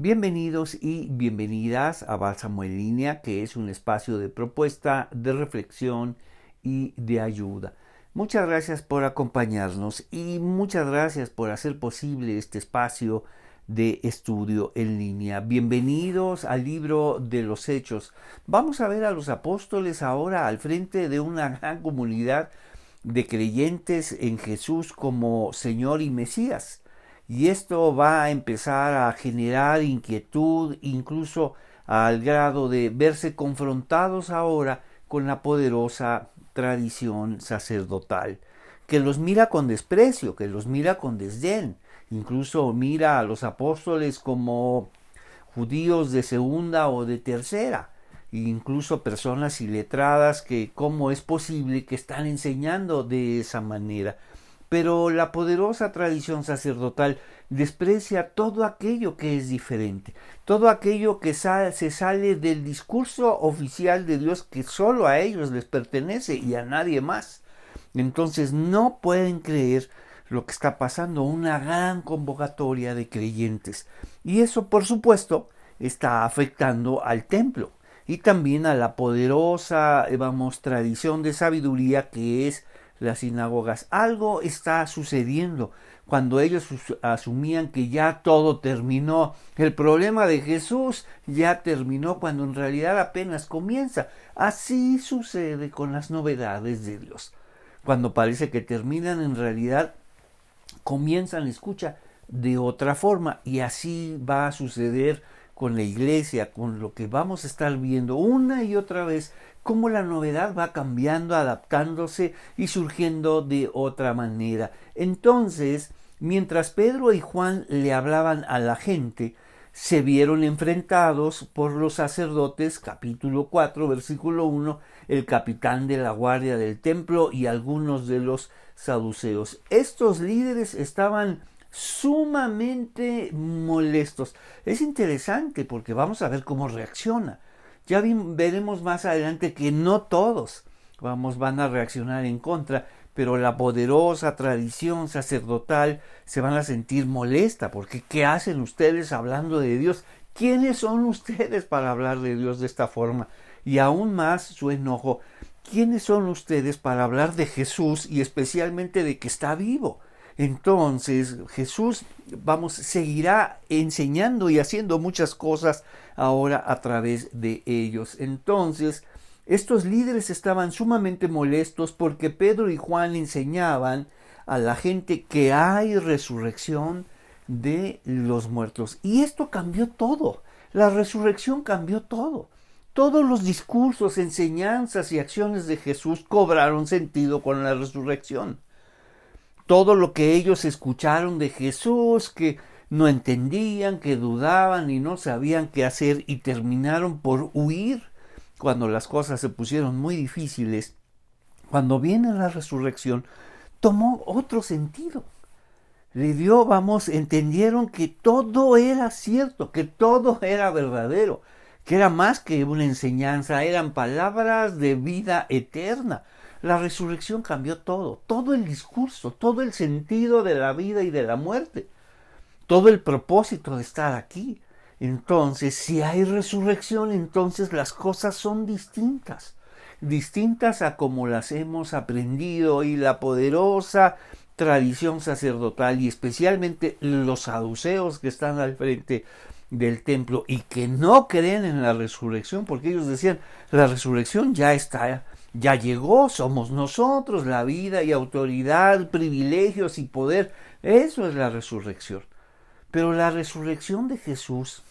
Bienvenidos y bienvenidas a Bálsamo en Línea, que es un espacio de propuesta, de reflexión y de ayuda. Muchas gracias por acompañarnos y muchas gracias por hacer posible este espacio de estudio en línea. Bienvenidos al libro de los Hechos. Vamos a ver a los apóstoles ahora al frente de una gran comunidad de creyentes en Jesús como Señor y Mesías. Y esto va a empezar a generar inquietud, incluso al grado de verse confrontados ahora con la poderosa tradición sacerdotal, que los mira con desprecio, que los mira con desdén, incluso mira a los apóstoles como judíos de segunda o de tercera, incluso personas iletradas que cómo es posible que están enseñando de esa manera. Pero la poderosa tradición sacerdotal desprecia todo aquello que es diferente, todo aquello que se sale del discurso oficial de Dios que solo a ellos les pertenece y a nadie más. Entonces no pueden creer lo que está pasando, una gran convocatoria de creyentes. Y eso, por supuesto, está afectando al templo y también a la poderosa, tradición de sabiduría que es las sinagogas. Algo está sucediendo cuando ellos asumían que ya todo terminó. El problema de Jesús ya terminó cuando en realidad apenas comienza. Así sucede con las novedades de Dios. Cuando parece que terminan, en realidad comienzan, escucha, de otra forma. Y así va a suceder con la iglesia, con lo que vamos a estar viendo una y otra vez, cómo la novedad va cambiando, adaptándose y surgiendo de otra manera. Entonces, mientras Pedro y Juan le hablaban a la gente, se vieron enfrentados por los sacerdotes, capítulo 4, versículo 1, el capitán de la guardia del templo y algunos de los saduceos. Estos líderes estaban sumamente molestos. Es interesante porque vamos a ver cómo reacciona. Ya veremos más adelante que no todos van a reaccionar en contra, pero la poderosa tradición sacerdotal se van a sentir molesta porque ¿qué hacen ustedes hablando de Dios? ¿Quiénes son ustedes para hablar de Dios de esta forma? Y aún más su enojo, ¿quiénes son ustedes para hablar de Jesús y especialmente de que está vivo? Entonces Jesús, seguirá enseñando y haciendo muchas cosas ahora a través de ellos. Entonces, estos líderes estaban sumamente molestos porque Pedro y Juan enseñaban a la gente que hay resurrección de los muertos. Y esto cambió todo. La resurrección cambió todo. Todos los discursos, enseñanzas y acciones de Jesús cobraron sentido con la resurrección. Todo lo que ellos escucharon de Jesús, que no entendían, que dudaban y no sabían qué hacer y terminaron por huir cuando las cosas se pusieron muy difíciles, cuando viene la resurrección, tomó otro sentido. Entendieron que todo era cierto, que todo era verdadero, que era más que una enseñanza, eran palabras de vida eterna. La resurrección cambió todo, todo el discurso, todo el sentido de la vida y de la muerte, todo el propósito de estar aquí. Entonces, si hay resurrección, entonces las cosas son distintas, distintas a como las hemos aprendido, y la poderosa tradición sacerdotal y especialmente los saduceos que están al frente del templo y que no creen en la resurrección, porque ellos decían, la resurrección ya está, ya llegó, somos nosotros, la vida y autoridad, privilegios y poder, eso es la resurrección. Pero la resurrección de Jesús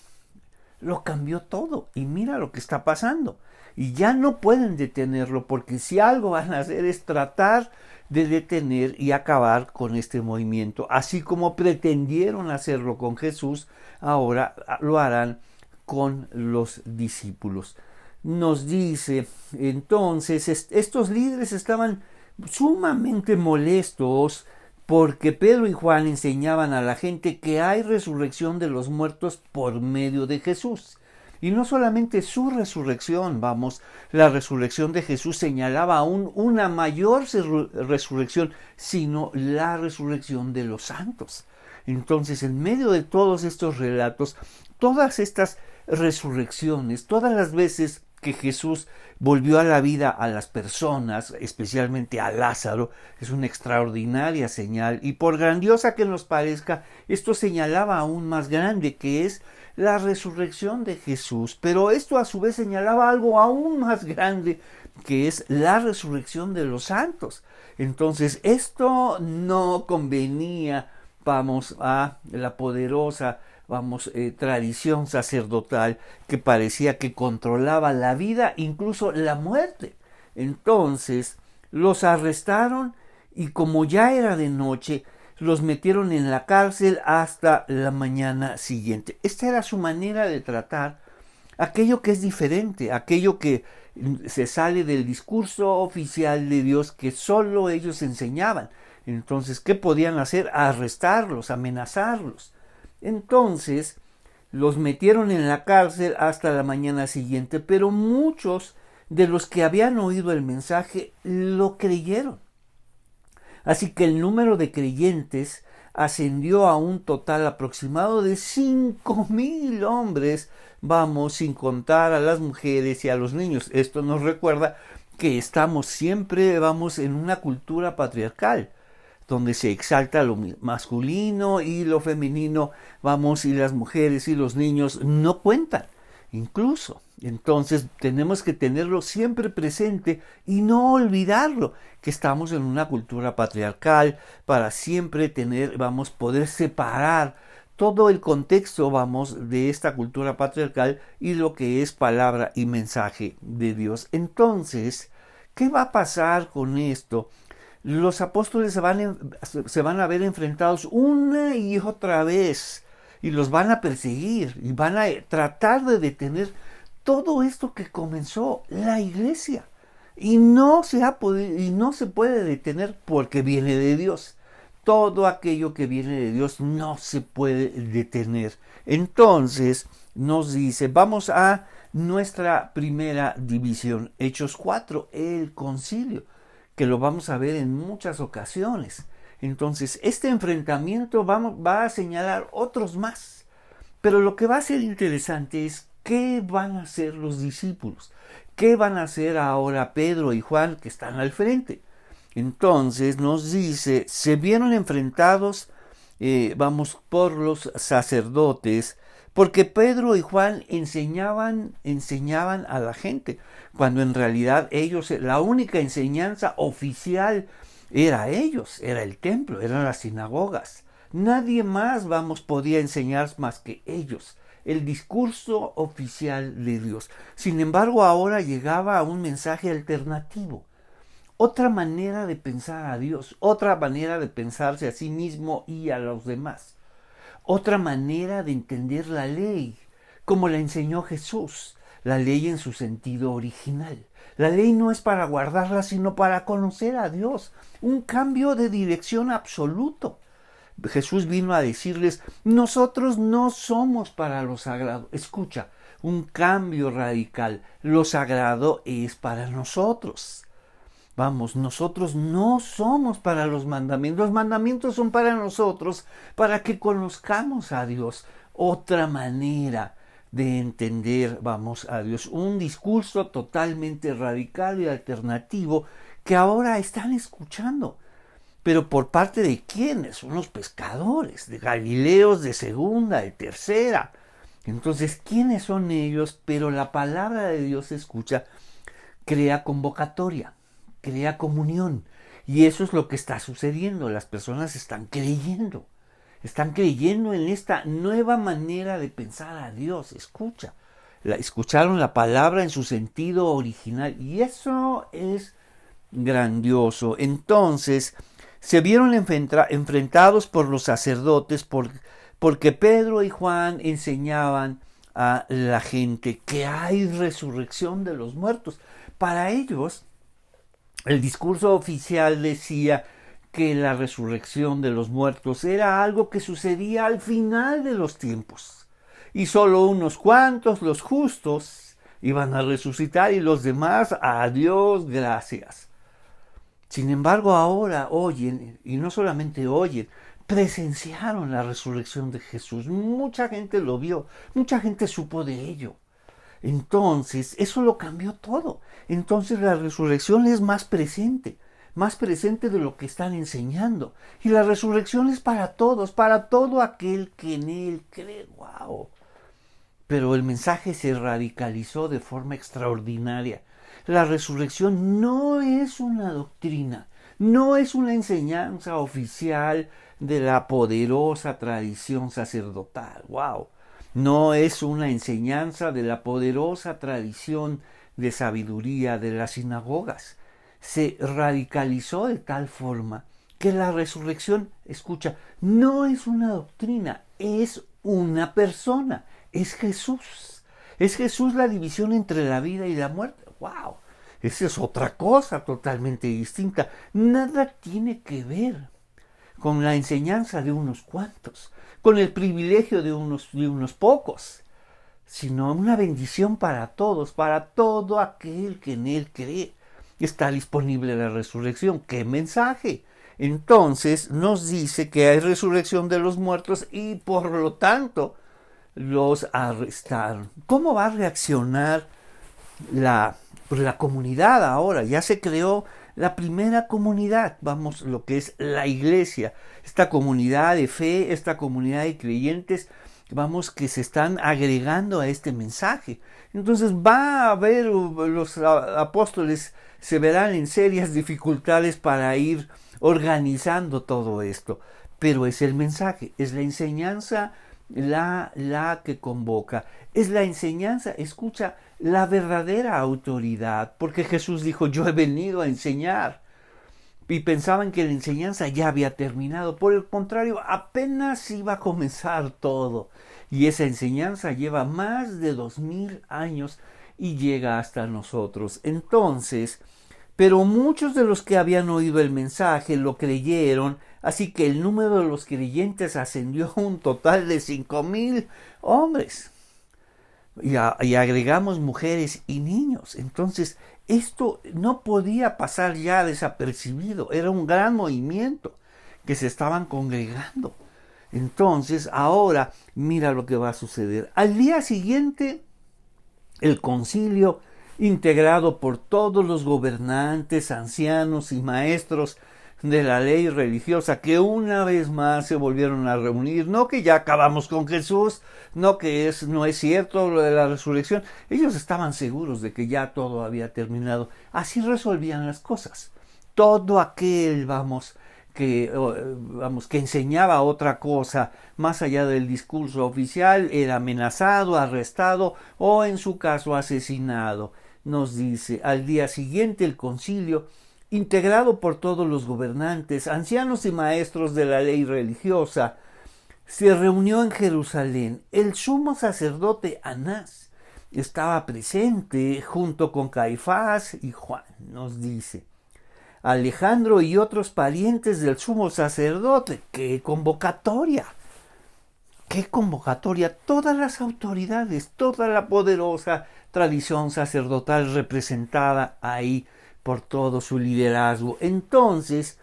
lo cambió todo y mira lo que está pasando. Y ya no pueden detenerlo porque si algo van a hacer es tratar de detener y acabar con este movimiento. Así como pretendieron hacerlo con Jesús, ahora lo harán con los discípulos. Nos dice entonces, estos líderes estaban sumamente molestos porque Pedro y Juan enseñaban a la gente que hay resurrección de los muertos por medio de Jesús. Y no solamente su resurrección, la resurrección de Jesús señalaba aún una mayor resurrección, sino la resurrección de los santos. Entonces, en medio de todos estos relatos, todas estas resurrecciones, todas las veces que Jesús volvió a la vida a las personas, especialmente a Lázaro, es una extraordinaria señal, y por grandiosa que nos parezca, esto señalaba aún más grande, que es la resurrección de Jesús, pero esto a su vez señalaba algo aún más grande, que es la resurrección de los santos. Entonces, esto no convenía, vamos, a la poderosa tradición sacerdotal que parecía que controlaba la vida, incluso la muerte. Entonces los arrestaron y como ya era de noche, los metieron en la cárcel hasta la mañana siguiente. Esta era su manera de tratar aquello que es diferente, aquello que se sale del discurso oficial de Dios que solo ellos enseñaban. Entonces, ¿qué podían hacer? Arrestarlos, amenazarlos. Entonces los metieron en la cárcel hasta la mañana siguiente, pero muchos de los que habían oído el mensaje lo creyeron. Así que el número de creyentes ascendió a un total aproximado de 5,000 hombres, vamos, sin contar a las mujeres y a los niños. Esto nos recuerda que estamos siempre, vamos, en una cultura patriarcal, donde se exalta lo masculino y lo femenino, vamos, y las mujeres y los niños no cuentan, incluso. Entonces tenemos que tenerlo siempre presente y no olvidarlo, que estamos en una cultura patriarcal, para siempre tener, vamos, poder separar todo el contexto, vamos, de esta cultura patriarcal y lo que es palabra y mensaje de Dios. Entonces, ¿qué va a pasar con esto? Los apóstoles se van a ver enfrentados una y otra vez y los van a perseguir y van a tratar de detener todo esto que comenzó la iglesia, y no se puede detener porque viene de Dios. Todo aquello que viene de Dios no se puede detener. Entonces nos dice, vamos a nuestra primera división, Hechos 4, el concilio, que lo vamos a ver en muchas ocasiones. Entonces, este enfrentamiento va a señalar otros más. Pero lo que va a ser interesante es qué van a hacer los discípulos. ¿Qué van a hacer ahora Pedro y Juan, que están al frente? Entonces nos dice, se vieron enfrentados, por los sacerdotes, porque Pedro y Juan enseñaban a la gente, cuando en realidad ellos, la única enseñanza oficial era el templo, eran las sinagogas. Nadie más, podía enseñar más que ellos, el discurso oficial de Dios. Sin embargo, ahora llegaba un mensaje alternativo, otra manera de pensar a Dios, otra manera de pensarse a sí mismo y a los demás. Otra manera de entender la ley, como la enseñó Jesús, la ley en su sentido original. La ley no es para guardarla, sino para conocer a Dios. Un cambio de dirección absoluto. Jesús vino a decirles, nosotros no somos para lo sagrado. Escucha, un cambio radical. Lo sagrado es para nosotros. Nosotros no somos para los mandamientos. Los mandamientos son para nosotros, para que conozcamos a Dios. Otra manera de entender, a Dios. Un discurso totalmente radical y alternativo que ahora están escuchando. Pero ¿por parte de quiénes? Son los pescadores, de Galileos de segunda, de tercera. Entonces, ¿quiénes son ellos? Pero la palabra de Dios se escucha, crea convocatoria, crea comunión, y eso es lo que está sucediendo. Las personas están creyendo en esta nueva manera de pensar a Dios. Escucharon la palabra en su sentido original, y eso es grandioso. Entonces se vieron enfrentados por los sacerdotes porque Pedro y Juan enseñaban a la gente que hay resurrección de los muertos. Para ellos, el discurso oficial decía que la resurrección de los muertos era algo que sucedía al final de los tiempos. Y solo unos cuantos, los justos, iban a resucitar y los demás, a Dios gracias. Sin embargo, ahora oyen, y no solamente oyen, presenciaron la resurrección de Jesús. Mucha gente lo vio, mucha gente supo de ello. Entonces, eso lo cambió todo. Entonces la resurrección es más presente de lo que están enseñando. Y la resurrección es para todos, para todo aquel que en él cree. ¡Wow! Pero el mensaje se radicalizó de forma extraordinaria. La resurrección no es una doctrina, no es una enseñanza oficial de la poderosa tradición sacerdotal. ¡Wow! No es una enseñanza de la poderosa tradición de sabiduría de las sinagogas. Se radicalizó de tal forma que la resurrección, escucha, no es una doctrina, es una persona, es Jesús. Es Jesús la división entre la vida y la muerte. ¡Wow! Esa es otra cosa totalmente distinta. Nada tiene que ver con la enseñanza de unos cuantos, con el privilegio de unos pocos, sino una bendición para todos, para todo aquel que en él cree. Está disponible la resurrección. ¡Qué mensaje! Entonces nos dice que hay resurrección de los muertos y por lo tanto los arrestaron. ¿Cómo va a reaccionar la comunidad ahora? Ya se creó la primera comunidad, vamos, lo que es la iglesia, esta comunidad de fe, esta comunidad de creyentes, vamos, que se están agregando a este mensaje. Entonces va a haber, los apóstoles se verán en serias dificultades para ir organizando todo esto, pero es el mensaje, es la enseñanza la que convoca, es la enseñanza, escucha, la verdadera autoridad, porque Jesús dijo, yo he venido a enseñar, y pensaban que la enseñanza ya había terminado. Por el contrario, apenas iba a comenzar todo, y esa enseñanza lleva más de 2000 años y llega hasta nosotros. Entonces, pero muchos de los que habían oído el mensaje lo creyeron, así que el número de los creyentes ascendió a un total de 5000 hombres. Y agregamos mujeres y niños. Entonces, esto no podía pasar ya desapercibido. Era un gran movimiento que se estaban congregando. Entonces, ahora, mira lo que va a suceder. Al día siguiente, el concilio, integrado por todos los gobernantes, ancianos y maestros de la ley religiosa, que una vez más se volvieron a reunir, no que ya acabamos con Jesús, no es cierto lo de la resurrección. Ellos estaban seguros de que ya todo había terminado. Así resolvían las cosas. Todo aquel, que enseñaba otra cosa más allá del discurso oficial era amenazado, arrestado o en su caso asesinado. Nos dice, al día siguiente el concilio, integrado por todos los gobernantes, ancianos y maestros de la ley religiosa, se reunió en Jerusalén. El sumo sacerdote Anás estaba presente junto con Caifás y Juan, nos dice. Alejandro y otros parientes del sumo sacerdote. ¡Qué convocatoria! ¡Qué convocatoria! Todas las autoridades, toda la poderosa tradición sacerdotal representada ahí por todo su liderazgo. Entonces,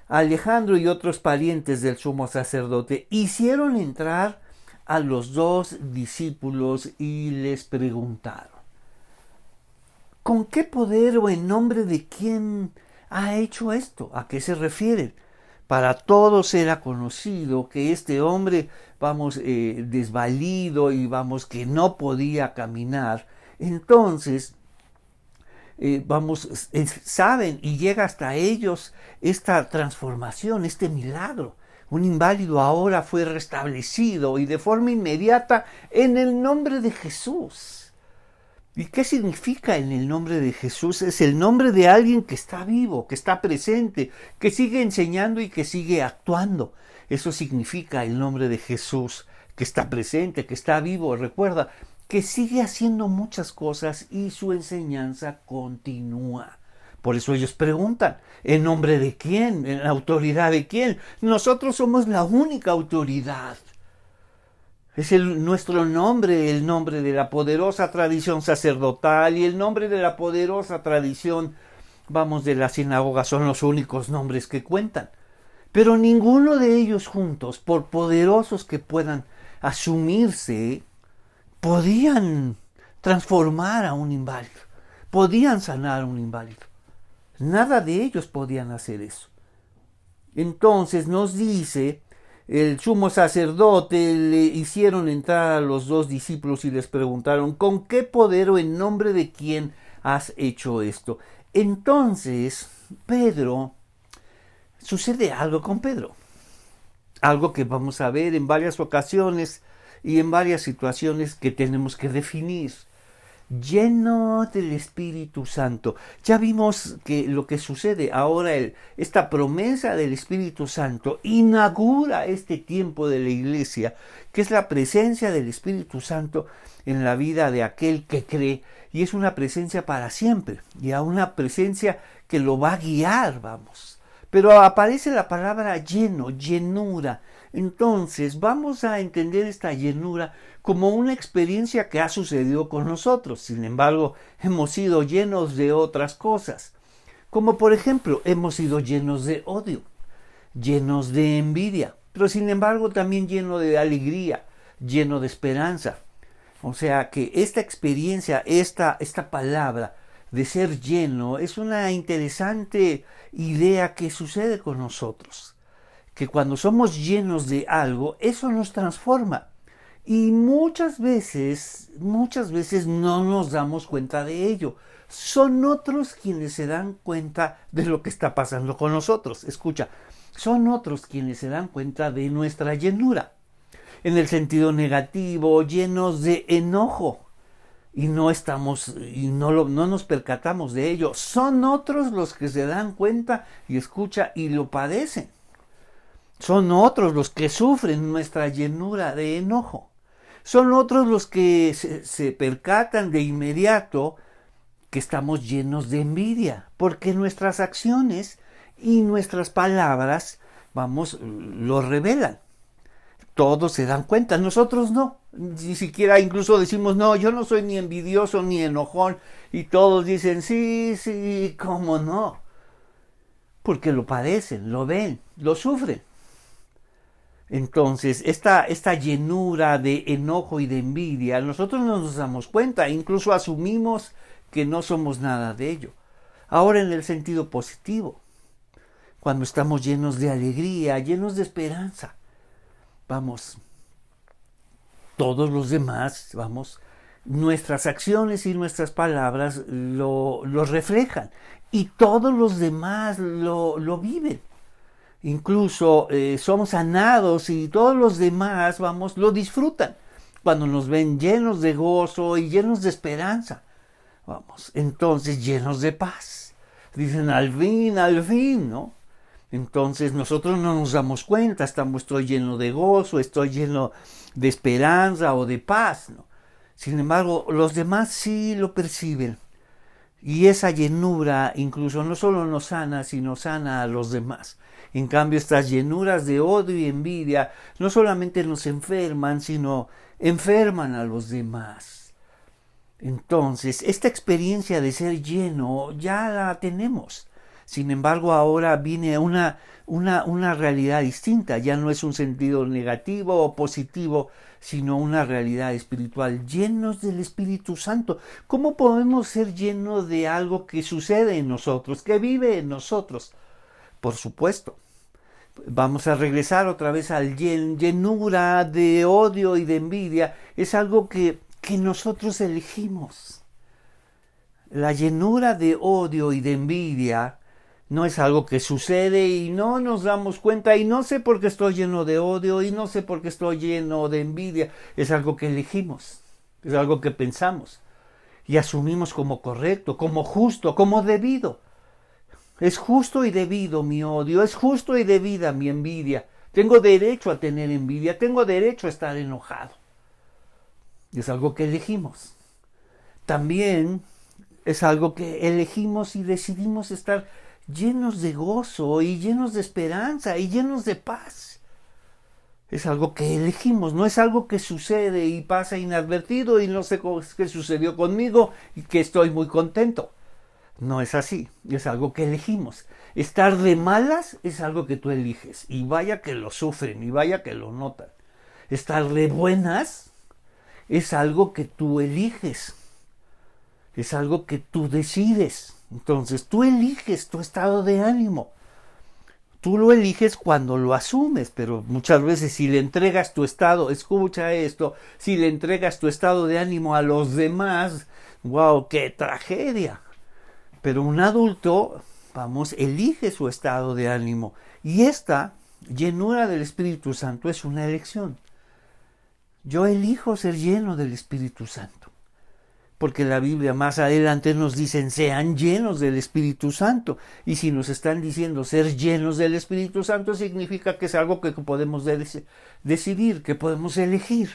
Alejandro y otros parientes del sumo sacerdote hicieron entrar a los 2 discípulos y les preguntaron, ¿con qué poder o en nombre de quién ha hecho esto? ¿A qué se refieren? Para todos era conocido que este hombre, desvalido y que no podía caminar, entonces, saben y llega hasta ellos esta transformación, este milagro. Un inválido ahora fue restablecido y de forma inmediata en el nombre de Jesús. ¿Y qué significa en el nombre de Jesús? Es el nombre de alguien que está vivo, que está presente, que sigue enseñando y que sigue actuando. Eso significa el nombre de Jesús, que está presente, que está vivo. Recuerda, que sigue haciendo muchas cosas y su enseñanza continúa. Por eso ellos preguntan, ¿en nombre de quién? ¿En la autoridad de quién? Nosotros somos la única autoridad. Es nuestro nombre, el nombre de la poderosa tradición sacerdotal y el nombre de la poderosa tradición, de la sinagoga, son los únicos nombres que cuentan. Pero ninguno de ellos juntos, por poderosos que puedan asumirse, podían transformar a un inválido, podían sanar a un inválido. Nada de ellos podían hacer eso. Entonces nos dice, el sumo sacerdote le hicieron entrar a los dos discípulos y les preguntaron, ¿con qué poder o en nombre de quién has hecho esto? Entonces, sucede algo con Pedro. Algo que vamos a ver en varias ocasiones y en varias situaciones que tenemos que definir. Lleno del Espíritu Santo. Ya vimos que lo que sucede ahora, esta promesa del Espíritu Santo inaugura este tiempo de la iglesia, que es la presencia del Espíritu Santo en la vida de aquel que cree, y es una presencia para siempre, y a una presencia que lo va a guiar, vamos. Pero aparece la palabra lleno, llenura. Entonces vamos a entender esta llenura como una experiencia que ha sucedido con nosotros. Sin embargo, hemos sido llenos de otras cosas. Como por ejemplo, hemos sido llenos de odio, llenos de envidia, pero sin embargo también lleno de alegría, lleno de esperanza. O sea que esta experiencia, esta palabra de ser lleno, es una interesante idea que sucede con nosotros. Que cuando somos llenos de algo, eso nos transforma. Y muchas veces no nos damos cuenta de ello. Son otros quienes se dan cuenta de lo que está pasando con nosotros. Escucha, son otros quienes se dan cuenta de nuestra llenura. En el sentido negativo, llenos de enojo. Y no nos percatamos de ello. Son otros los que se dan cuenta y escucha y lo padecen. Son otros los que sufren nuestra llenura de enojo. Son otros los que se percatan de inmediato que estamos llenos de envidia, porque nuestras acciones y nuestras palabras, lo revelan. Todos se dan cuenta, nosotros no. Ni siquiera incluso decimos, no, yo no soy ni envidioso ni enojón. Y todos dicen, sí, ¿cómo no? Porque lo padecen, lo ven, lo sufren. Entonces, esta llenura de enojo y de envidia, nosotros no nos damos cuenta, incluso asumimos que no somos nada de ello. Ahora en el sentido positivo, cuando estamos llenos de alegría, llenos de esperanza, todos los demás, nuestras acciones y nuestras palabras lo reflejan y todos los demás lo viven. Incluso somos sanados y todos los demás, lo disfrutan cuando nos ven llenos de gozo y llenos de esperanza. Entonces llenos de paz. Dicen al fin, ¿no? Entonces nosotros no nos damos cuenta, estoy lleno de gozo, estoy lleno de esperanza o de paz, ¿no? Sin embargo, los demás sí lo perciben. Y esa llenura incluso no solo nos sana, sino sana a los demás. En cambio, estas llenuras de odio y envidia no solamente nos enferman, sino enferman a los demás. Entonces, esta experiencia de ser lleno ya la tenemos. Sin embargo, ahora viene una realidad distinta. Ya no es un sentido negativo o positivo, sino una realidad espiritual, llenos del Espíritu Santo. ¿Cómo podemos ser llenos de algo que sucede en nosotros, que vive en nosotros? Por supuesto. Vamos a regresar otra vez al llenura de odio y de envidia. Es algo que nosotros elegimos. La llenura de odio y de envidia no es algo que sucede y no nos damos cuenta y no sé por qué estoy lleno de odio y no sé por qué estoy lleno de envidia. Es algo que elegimos, es algo que pensamos y asumimos como correcto, como justo, como debido. Es justo y debido mi odio, es justo y debida mi envidia. Tengo derecho a tener envidia, tengo derecho a estar enojado. Es algo que elegimos. También es algo que elegimos y decidimos estar llenos de gozo y llenos de esperanza y llenos de paz. Es algo que elegimos, no es algo que sucede y pasa inadvertido y no sé qué sucedió conmigo y que estoy muy contento. No es así, es algo que elegimos. Estar de malas es algo que tú eliges, y vaya que lo sufren, y vaya que lo notan. Estar de buenas es algo que tú eliges, es algo que tú decides. Entonces tú eliges tu estado de ánimo. Tú lo eliges cuando lo asumes, pero muchas veces si le entregas tu estado, escucha esto, si le entregas tu estado de ánimo a los demás, wow, qué tragedia. Pero un adulto, vamos, elige su estado de ánimo. Y esta llenura del Espíritu Santo es una elección. Yo elijo ser lleno del Espíritu Santo. Porque la Biblia más adelante nos dicen, sean llenos del Espíritu Santo. Y si nos están diciendo ser llenos del Espíritu Santo, significa que es algo que podemos decidir, que podemos elegir.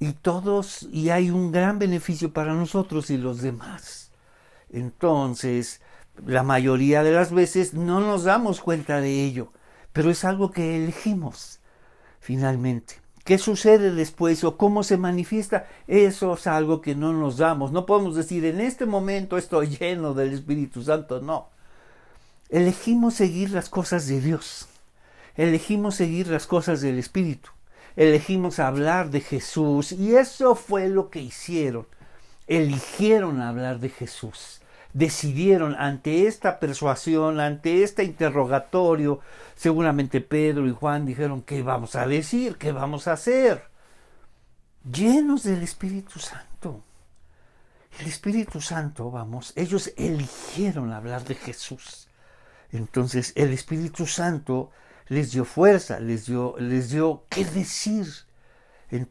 Y hay un gran beneficio para nosotros y los demás. Entonces, la mayoría de las veces no nos damos cuenta de ello, pero es algo que elegimos finalmente. ¿Qué sucede después o cómo se manifiesta? Eso es algo que no nos damos. No podemos decir, en este momento estoy lleno del Espíritu Santo. No. Elegimos seguir las cosas de Dios. Elegimos seguir las cosas del Espíritu. Elegimos hablar de Jesús. Y eso fue lo que hicieron. Eligieron hablar de Jesús. Decidieron ante esta persuasión, ante este interrogatorio, seguramente Pedro y Juan dijeron, ¿qué vamos a decir? ¿Qué vamos a hacer? Llenos del Espíritu Santo. El Espíritu Santo, vamos, ellos eligieron hablar de Jesús. Entonces el Espíritu Santo les dio fuerza, les dio qué decir.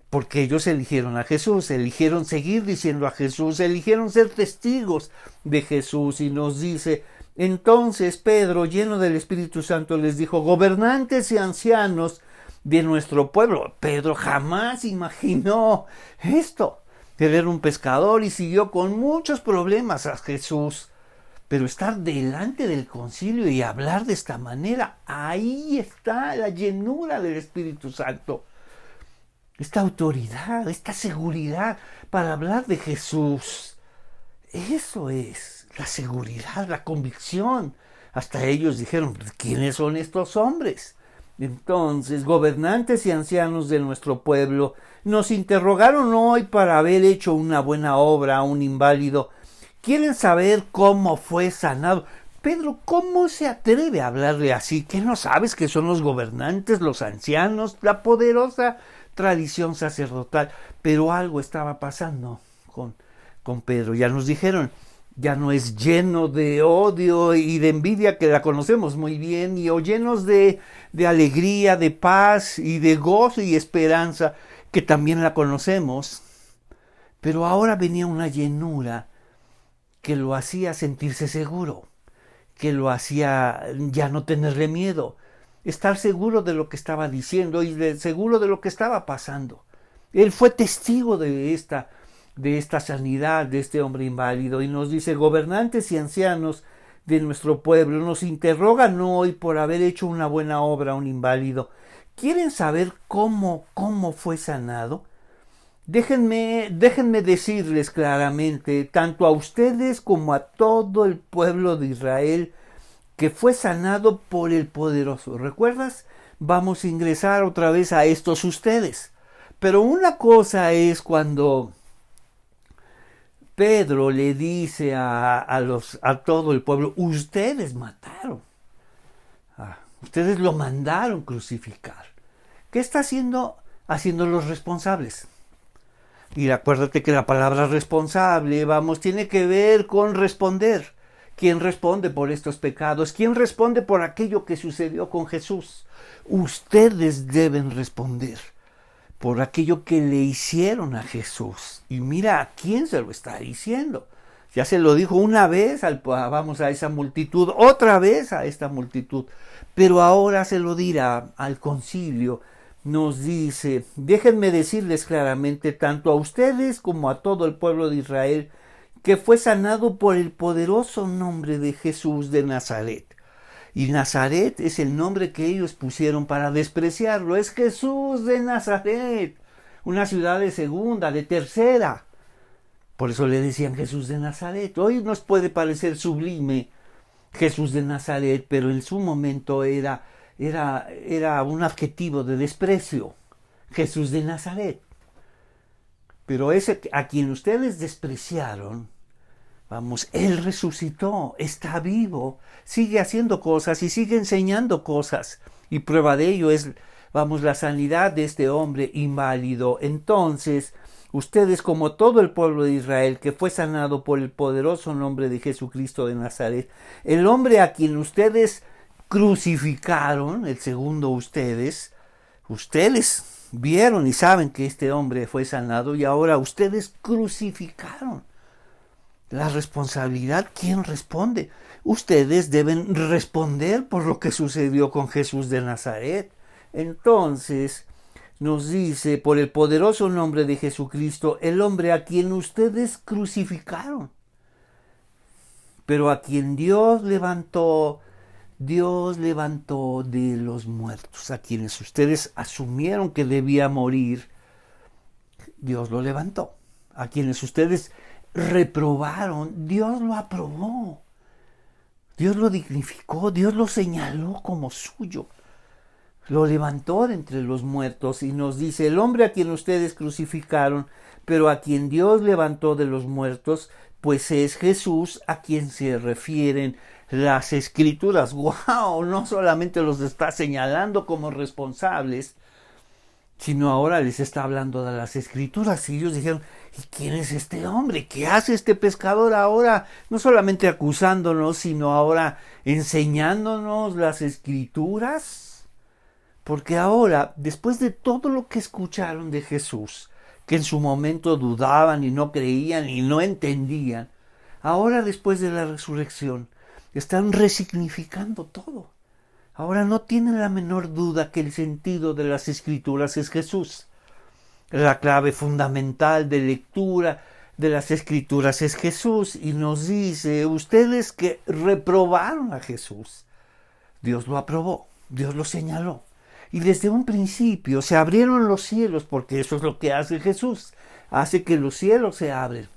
Porque ellos eligieron a Jesús, eligieron seguir diciendo a Jesús, eligieron ser testigos de Jesús. Y nos dice, entonces Pedro, lleno del Espíritu Santo, les dijo, gobernantes y ancianos de nuestro pueblo. Pedro jamás imaginó esto. Él era un pescador y siguió con muchos problemas a Jesús. Pero estar delante del concilio y hablar de esta manera, ahí está la llenura del Espíritu Santo. Esta autoridad, esta seguridad para hablar de Jesús. Eso es la seguridad, la convicción. Hasta ellos dijeron, ¿quiénes son estos hombres? Entonces, gobernantes y ancianos de nuestro pueblo nos interrogaron hoy para haber hecho una buena obra a un inválido. Quieren saber cómo fue sanado. Pedro, ¿cómo se atreve a hablarle así? ¿Que no sabes que son los gobernantes, los ancianos, la poderosa tradición sacerdotal? Pero algo estaba pasando con Pedro. Ya nos dijeron, ya no es lleno de odio y de envidia, que la conocemos muy bien, o llenos de alegría, de paz y de gozo y esperanza, que también la conocemos. Pero ahora venía una llenura que lo hacía sentirse seguro, que lo hacía ya no tenerle miedo, estar seguro de lo que estaba diciendo y seguro de lo que estaba pasando. Él fue testigo de esta sanidad de este hombre inválido, y nos dice, gobernantes y ancianos de nuestro pueblo nos interrogan hoy por haber hecho una buena obra a un inválido. ¿Quieren saber cómo fue sanado? Déjenme decirles claramente, tanto a ustedes como a todo el pueblo de Israel, que fue sanado por el poderoso. ¿Recuerdas? Vamos a ingresar otra vez a estos ustedes. Pero una cosa es cuando Pedro le dice a todo el pueblo, ustedes mataron. Ustedes lo mandaron crucificar. ¿Qué está haciendo? Haciéndolos responsables. Y acuérdate que la palabra responsable, tiene que ver con responder. ¿Quién responde por estos pecados? ¿Quién responde por aquello que sucedió con Jesús? Ustedes deben responder por aquello que le hicieron a Jesús. Y mira a quién se lo está diciendo. Ya se lo dijo una vez a esa multitud, otra vez a esta multitud, pero ahora se lo dirá al concilio. Nos dice, déjenme decirles claramente, tanto a ustedes como a todo el pueblo de Israel, que fue sanado por el poderoso nombre de Jesús de Nazaret. Y Nazaret es el nombre que ellos pusieron para despreciarlo. Es Jesús de Nazaret, una ciudad de segunda, de tercera. Por eso le decían Jesús de Nazaret. Hoy nos puede parecer sublime Jesús de Nazaret, pero en su momento era un adjetivo de desprecio. Jesús de Nazaret. Pero ese a quien ustedes despreciaron, vamos, Él resucitó, está vivo, sigue haciendo cosas y sigue enseñando cosas. Y prueba de ello es, vamos, la sanidad de este hombre inválido. Entonces, ustedes, como todo el pueblo de Israel, que fue sanado por el poderoso nombre de Jesucristo de Nazaret, el hombre a quien ustedes crucificaron, el segundo ustedes vieron y saben que este hombre fue sanado y ahora ustedes crucificaron. La responsabilidad, ¿quién responde? Ustedes deben responder por lo que sucedió con Jesús de Nazaret. Entonces, nos dice, por el poderoso nombre de Jesucristo, el hombre a quien ustedes crucificaron, pero a quien Dios levantó de los muertos, a quienes ustedes asumieron que debía morir, Dios lo levantó. A quienes ustedes reprobaron, Dios lo aprobó. Dios lo dignificó, Dios lo señaló como suyo. Lo levantó de entre los muertos y nos dice, el hombre a quien ustedes crucificaron, pero a quien Dios levantó de los muertos, pues es Jesús a quien se refieren las Escrituras. ¡Wow! No solamente los está señalando como responsables, sino ahora les está hablando de las Escrituras. Y ellos dijeron, ¿y quién es este hombre? ¿Qué hace este pescador ahora? No solamente acusándonos, sino ahora enseñándonos las Escrituras. Porque ahora, después de todo lo que escucharon de Jesús, que en su momento dudaban y no creían y no entendían, ahora después de la resurrección, están resignificando todo. Ahora no tienen la menor duda que el sentido de las Escrituras es Jesús. La clave fundamental de lectura de las Escrituras es Jesús. Y nos dice, ustedes que reprobaron a Jesús, Dios lo aprobó, Dios lo señaló. Y desde un principio se abrieron los cielos, porque eso es lo que hace Jesús. Hace que los cielos se abren.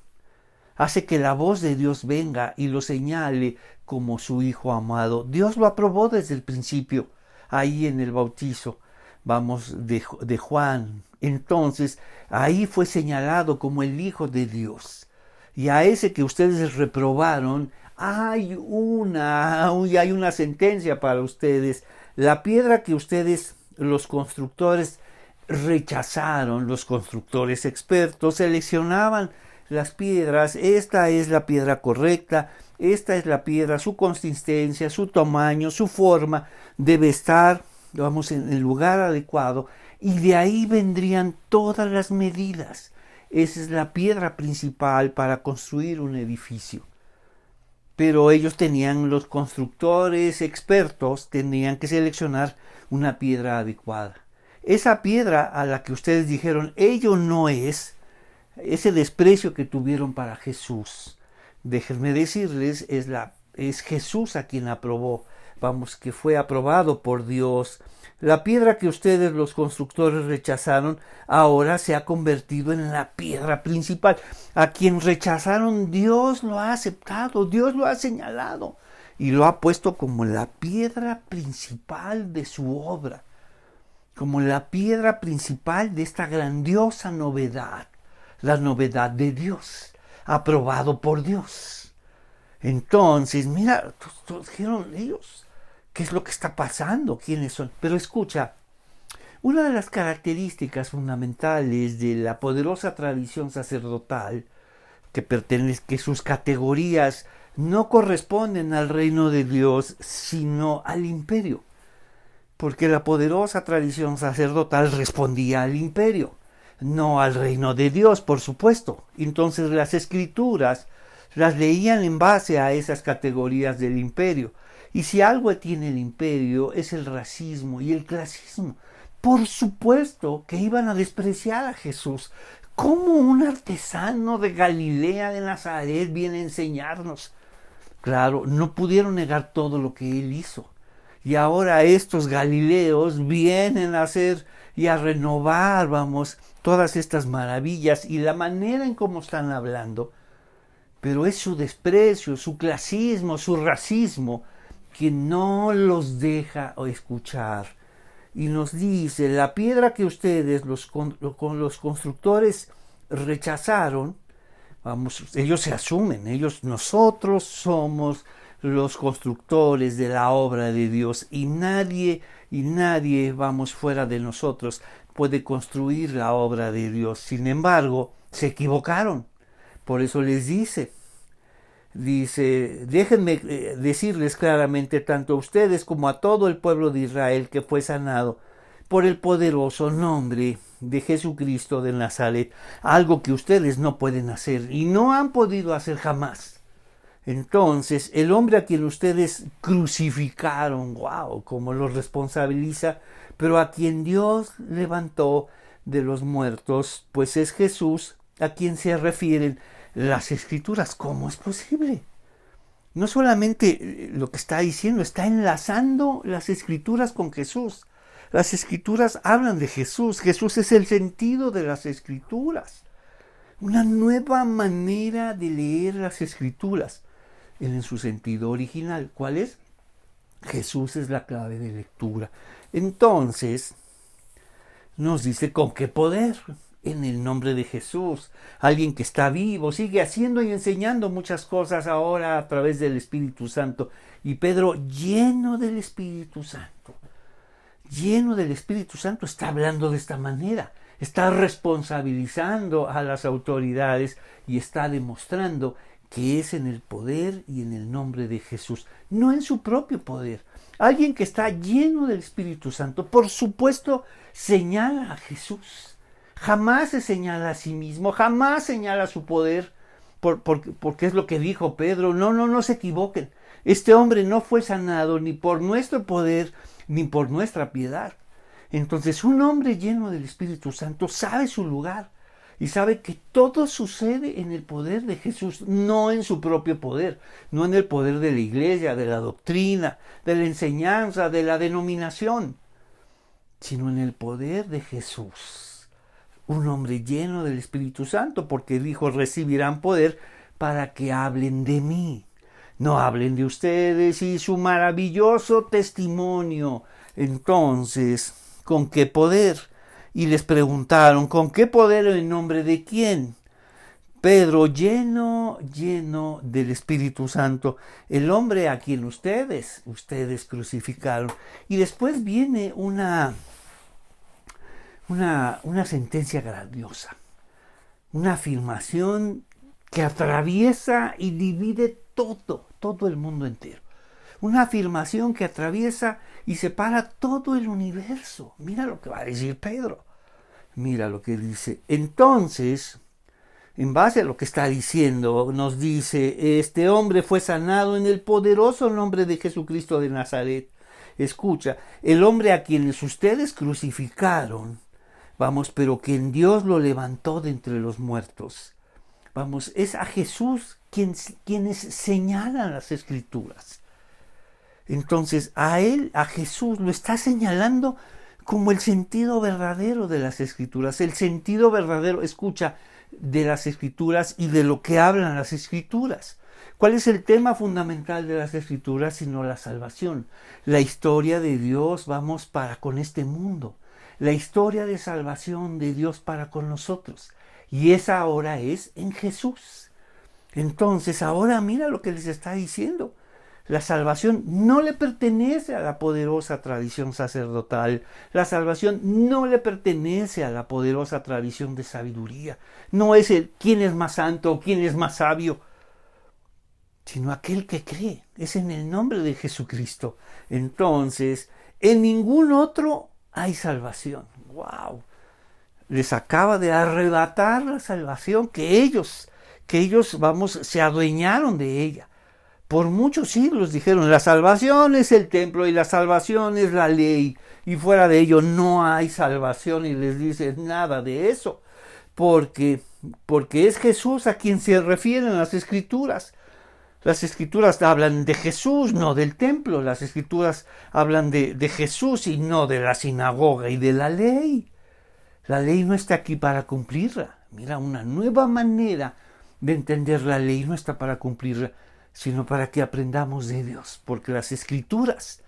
Hace que la voz de Dios venga y lo señale como su Hijo amado. Dios lo aprobó desde el principio, ahí en el bautizo, de Juan. Entonces, ahí fue señalado como el Hijo de Dios. Y a ese que ustedes reprobaron, hay una sentencia para ustedes. La piedra que ustedes, los constructores, rechazaron, los constructores expertos, seleccionaban las piedras, esta es la piedra correcta, esta es la piedra, su consistencia, su tamaño, su forma, debe estar, en el lugar adecuado, y de ahí vendrían todas las medidas. Esa es la piedra principal para construir un edificio. Pero ellos los constructores expertos, tenían que seleccionar una piedra adecuada. Esa piedra a la que ustedes dijeron, ello no es, ese desprecio que tuvieron para Jesús, déjenme decirles, es Jesús a quien aprobó, que fue aprobado por Dios. La piedra que ustedes, los constructores, rechazaron, ahora se ha convertido en la piedra principal. A quien rechazaron, Dios lo ha aceptado, Dios lo ha señalado y lo ha puesto como la piedra principal de su obra, como la piedra principal de esta grandiosa novedad. La novedad de Dios, aprobado por Dios. Entonces, mira, todos dijeron ellos, ¿qué es lo que está pasando? ¿Quiénes son? Pero escucha, una de las características fundamentales de la poderosa tradición sacerdotal, que sus categorías no corresponden al reino de Dios, sino al imperio, porque la poderosa tradición sacerdotal respondía al imperio, no al reino de Dios, por supuesto. Entonces las Escrituras las leían en base a esas categorías del imperio. Y si algo tiene el imperio es el racismo y el clasismo. Por supuesto que iban a despreciar a Jesús. ¿Cómo un artesano de Galilea, de Nazaret, viene a enseñarnos? Claro, no pudieron negar todo lo que él hizo. Y ahora estos galileos vienen a ser y a renovar, vamos, todas estas maravillas y la manera en cómo están hablando. Pero es su desprecio, su clasismo, su racismo, que no los deja escuchar. Y nos dice, la piedra que ustedes, los constructores, rechazaron, vamos, ellos se asumen, nosotros somos los constructores de la obra de Dios y nadie, vamos, fuera de nosotros puede construir la obra de Dios. Sin embargo, se equivocaron. Por eso les dice, déjenme decirles claramente tanto a ustedes como a todo el pueblo de Israel que fue sanado por el poderoso nombre de Jesucristo de Nazaret, algo que ustedes no pueden hacer y no han podido hacer jamás. Entonces, el hombre a quien ustedes crucificaron, wow, cómo lo responsabiliza, pero a quien Dios levantó de los muertos, pues es Jesús, a quien se refieren las Escrituras. ¿Cómo es posible? No solamente lo que está diciendo, está enlazando las Escrituras con Jesús. Las Escrituras hablan de Jesús. Jesús es el sentido de las Escrituras. Una nueva manera de leer las Escrituras en su sentido original. ¿Cuál es? Jesús es la clave de lectura. Entonces, nos dice con qué poder. En el nombre de Jesús, alguien que está vivo, sigue haciendo y enseñando muchas cosas ahora a través del Espíritu Santo. Y Pedro, lleno del Espíritu Santo, está hablando de esta manera, está responsabilizando a las autoridades y está demostrando que es en el poder y en el nombre de Jesús, no en su propio poder. Alguien que está lleno del Espíritu Santo, por supuesto, señala a Jesús. Jamás se señala a sí mismo, jamás señala su poder, porque es lo que dijo Pedro. No se equivoquen. Este hombre no fue sanado ni por nuestro poder, ni por nuestra piedad. Entonces, un hombre lleno del Espíritu Santo sabe su lugar y sabe que todo sucede en el poder de Jesús, no en su propio poder, no en el poder de la iglesia, de la doctrina, de la enseñanza, de la denominación, sino en el poder de Jesús. Un hombre lleno del Espíritu Santo, porque dijo, recibirán poder para que hablen de mí. No hablen de ustedes y su maravilloso testimonio. Entonces, ¿con qué poder? Y les preguntaron, ¿con qué poder en nombre de quién? Pedro, lleno del Espíritu Santo, el hombre a quien ustedes crucificaron. Y después viene una sentencia grandiosa, una afirmación que atraviesa y divide todo el mundo entero. Una afirmación que atraviesa y separa todo el universo. Mira lo que va a decir Pedro. Mira lo que dice. Entonces, en base a lo que está diciendo, nos dice, este hombre fue sanado en el poderoso nombre de Jesucristo de Nazaret. Escucha, el hombre a quienes ustedes crucificaron, vamos, pero quien Dios lo levantó de entre los muertos. Vamos, es a Jesús quienes señalan las Escrituras. Entonces, a Jesús, lo está señalando como el sentido verdadero de las Escrituras. El sentido verdadero, escucha, de las Escrituras y de lo que hablan las Escrituras. ¿Cuál es el tema fundamental de las Escrituras sino la salvación? La historia de Dios, vamos, para con este mundo. La historia de salvación de Dios para con nosotros. Y esa ahora es en Jesús. Entonces, ahora mira lo que les está diciendo. La salvación no le pertenece a la poderosa tradición sacerdotal. La salvación no le pertenece a la poderosa tradición de sabiduría. No es quién es más santo o quién es más sabio, sino aquel que cree. Es en el nombre de Jesucristo. Entonces, en ningún otro hay salvación. ¡Wow! Les acaba de arrebatar la salvación que ellos, vamos, se adueñaron de ella. Por muchos siglos dijeron, la salvación es el templo y la salvación es la ley. Y fuera de ello no hay salvación, y les dice nada de eso. Porque es Jesús a quien se refieren las Escrituras. Las escrituras hablan de Jesús, no del templo. Las escrituras hablan de Jesús y no de la sinagoga y de la ley. La ley no está aquí para cumplirla. Mira, una nueva manera de entender la ley no está para cumplirla, sino para que aprendamos de Dios, porque las escrituras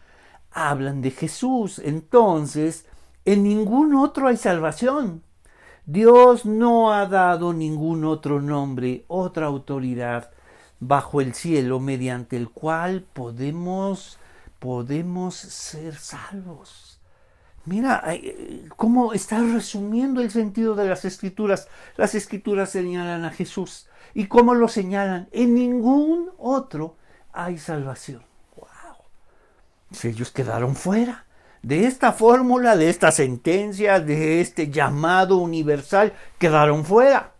hablan de Jesús. Entonces, en ningún otro hay salvación. Dios no ha dado ningún otro nombre, otra autoridad bajo el cielo mediante el cual podemos ser salvos. Mira cómo está resumiendo el sentido de las escrituras. Las escrituras señalan a Jesús. ¿Y cómo lo señalan? En ningún otro hay salvación. ¡Wow! Ellos quedaron fuera de esta fórmula, de esta sentencia, de este llamado universal. Quedaron fuera.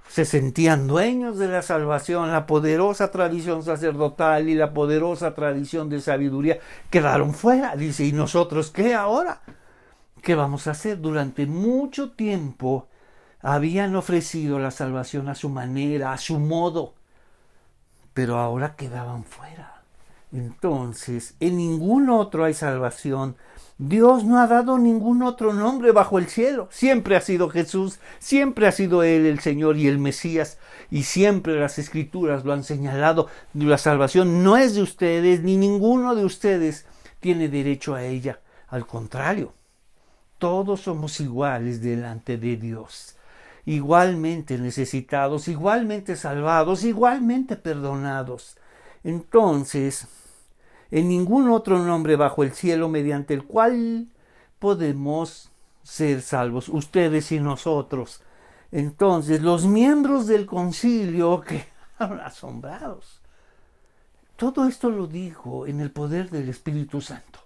Se sentían dueños de la salvación, la poderosa tradición sacerdotal y la poderosa tradición de sabiduría quedaron fuera. Dice, ¿y nosotros qué ahora? ¿Qué vamos a hacer? Durante mucho tiempo habían ofrecido la salvación a su manera, a su modo, pero ahora quedaban fuera. Entonces, en ningún otro hay salvación. Dios no ha dado ningún otro nombre bajo el cielo. Siempre ha sido Jesús, siempre ha sido Él el Señor y el Mesías, y siempre las Escrituras lo han señalado. La salvación no es de ustedes, ni ninguno de ustedes tiene derecho a ella. Al contrario, todos somos iguales delante de Dios, igualmente necesitados, igualmente salvados, igualmente perdonados. Entonces, en ningún otro nombre bajo el cielo mediante el cual podemos ser salvos, ustedes y nosotros. Entonces, los miembros del concilio quedaron asombrados. Todo esto lo dijo en el poder del Espíritu Santo.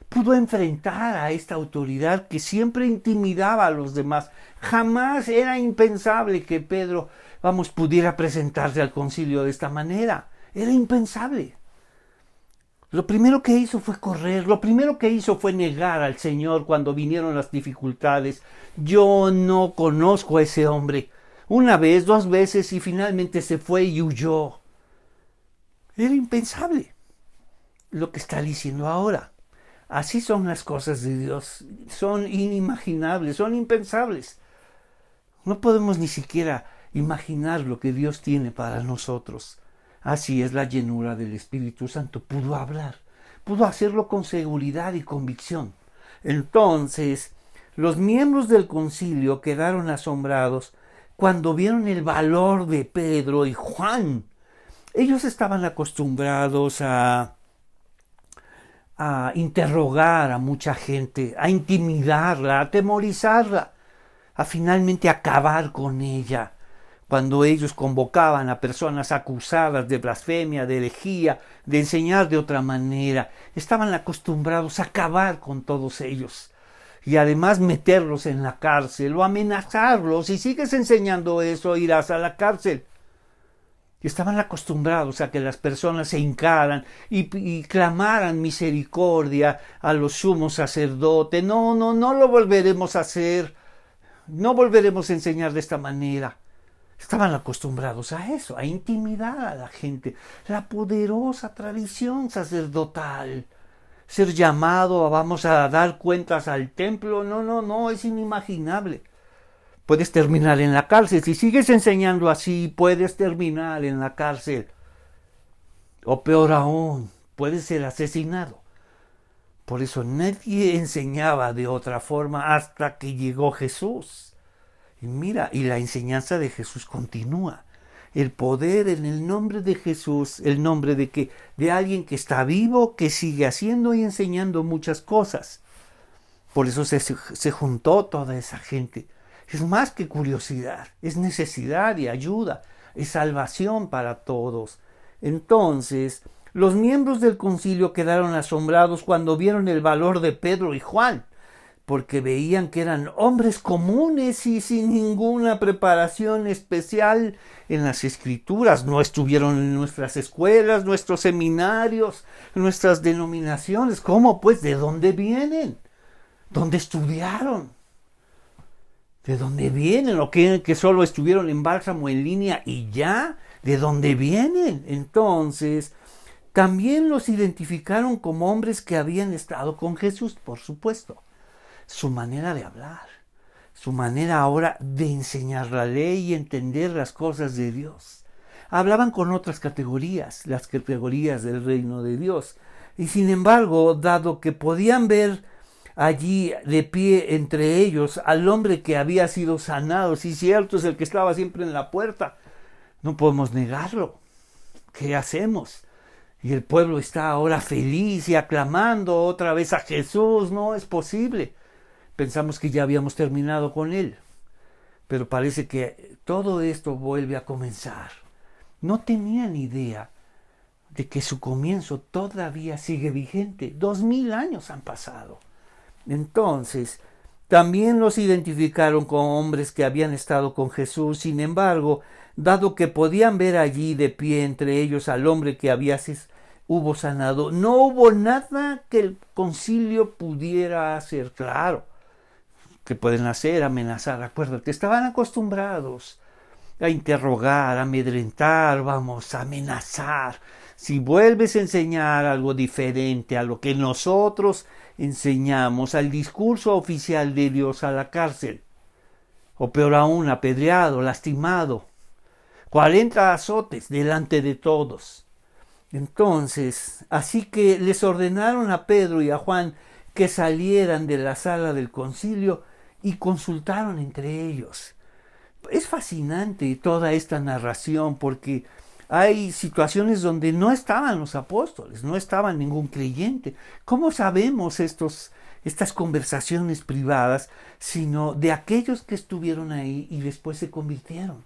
Pudo enfrentar a esta autoridad que siempre intimidaba a los demás. Jamás era impensable que Pedro, pudiera presentarse al concilio de esta manera. Era impensable. Lo primero que hizo fue correr, lo primero que hizo fue negar al Señor cuando vinieron las dificultades. Yo no conozco a ese hombre. Una vez, dos veces y finalmente se fue y huyó. Era impensable lo que está diciendo ahora. Así son las cosas de Dios. Son inimaginables, son impensables. No podemos ni siquiera imaginar lo que Dios tiene para nosotros. Así es la llenura del Espíritu Santo. Pudo hablar, pudo hacerlo con seguridad y convicción. Entonces, los miembros del concilio quedaron asombrados cuando vieron el valor de Pedro y Juan. Ellos estaban acostumbrados a interrogar a mucha gente, a intimidarla, a atemorizarla, a finalmente acabar con ella. Cuando ellos convocaban a personas acusadas de blasfemia, de herejía, de enseñar de otra manera, estaban acostumbrados a acabar con todos ellos y además meterlos en la cárcel o amenazarlos. Si sigues enseñando eso, irás a la cárcel. Y estaban acostumbrados a que las personas se hincaran y clamaran misericordia a los sumos sacerdotes. No lo volveremos a hacer. No volveremos a enseñar de esta manera. Estaban acostumbrados a eso, a intimidar a la gente. La poderosa tradición sacerdotal. Ser llamado vamos a dar cuentas al templo. No, es inimaginable. Puedes terminar en la cárcel. Si sigues enseñando así, puedes terminar en la cárcel. O peor aún, puedes ser asesinado. Por eso nadie enseñaba de otra forma hasta que llegó Jesús. Y mira, y la enseñanza de Jesús continúa. El poder en el nombre de Jesús, el nombre de alguien que está vivo, que sigue haciendo y enseñando muchas cosas. Por eso se juntó toda esa gente. Es más que curiosidad, es necesidad y ayuda, es salvación para todos. Entonces, los miembros del concilio quedaron asombrados cuando vieron el valor de Pedro y Juan, porque veían que eran hombres comunes y sin ninguna preparación especial en las Escrituras. No estuvieron en nuestras escuelas, nuestros seminarios, nuestras denominaciones. ¿Cómo pues? ¿De dónde vienen? ¿Dónde estudiaron? ¿De dónde vienen? ¿O creen que solo estuvieron en Bálsamo en línea y ya? de dónde vienen. Entonces, también los identificaron como hombres que habían estado con Jesús, por supuesto. Su manera de hablar, su manera ahora de enseñar la ley y entender las cosas de Dios. Hablaban con otras categorías, las categorías del reino de Dios. Y sin embargo, dado que podían ver allí de pie entre ellos al hombre que había sido sanado, sí, cierto, es el que estaba siempre en la puerta, no podemos negarlo. ¿Qué hacemos? Y el pueblo está ahora feliz y aclamando otra vez a Jesús. No es posible. Pensamos que ya habíamos terminado con él, pero parece que todo esto vuelve a comenzar. No tenían idea de que su comienzo todavía sigue vigente. 2000 años han pasado. Entonces, también los identificaron como hombres que habían estado con Jesús. Sin embargo, dado que podían ver allí de pie entre ellos al hombre que hubo sanado, no hubo nada que el concilio pudiera hacer. Claro, que pueden hacer, amenazar, acuérdate, estaban acostumbrados a interrogar, a amedrentar, a amenazar. Si vuelves a enseñar algo diferente a lo que nosotros enseñamos, al discurso oficial de Dios, a la cárcel, o peor aún, apedreado, lastimado, 40 azotes delante de todos. Entonces, así que les ordenaron a Pedro y a Juan que salieran de la sala del concilio y consultaron entre ellos. Es fascinante toda esta narración porque hay situaciones donde no estaban los apóstoles, no estaba ningún creyente. ¿Cómo sabemos estas conversaciones privadas, sino de aquellos que estuvieron ahí y después se convirtieron?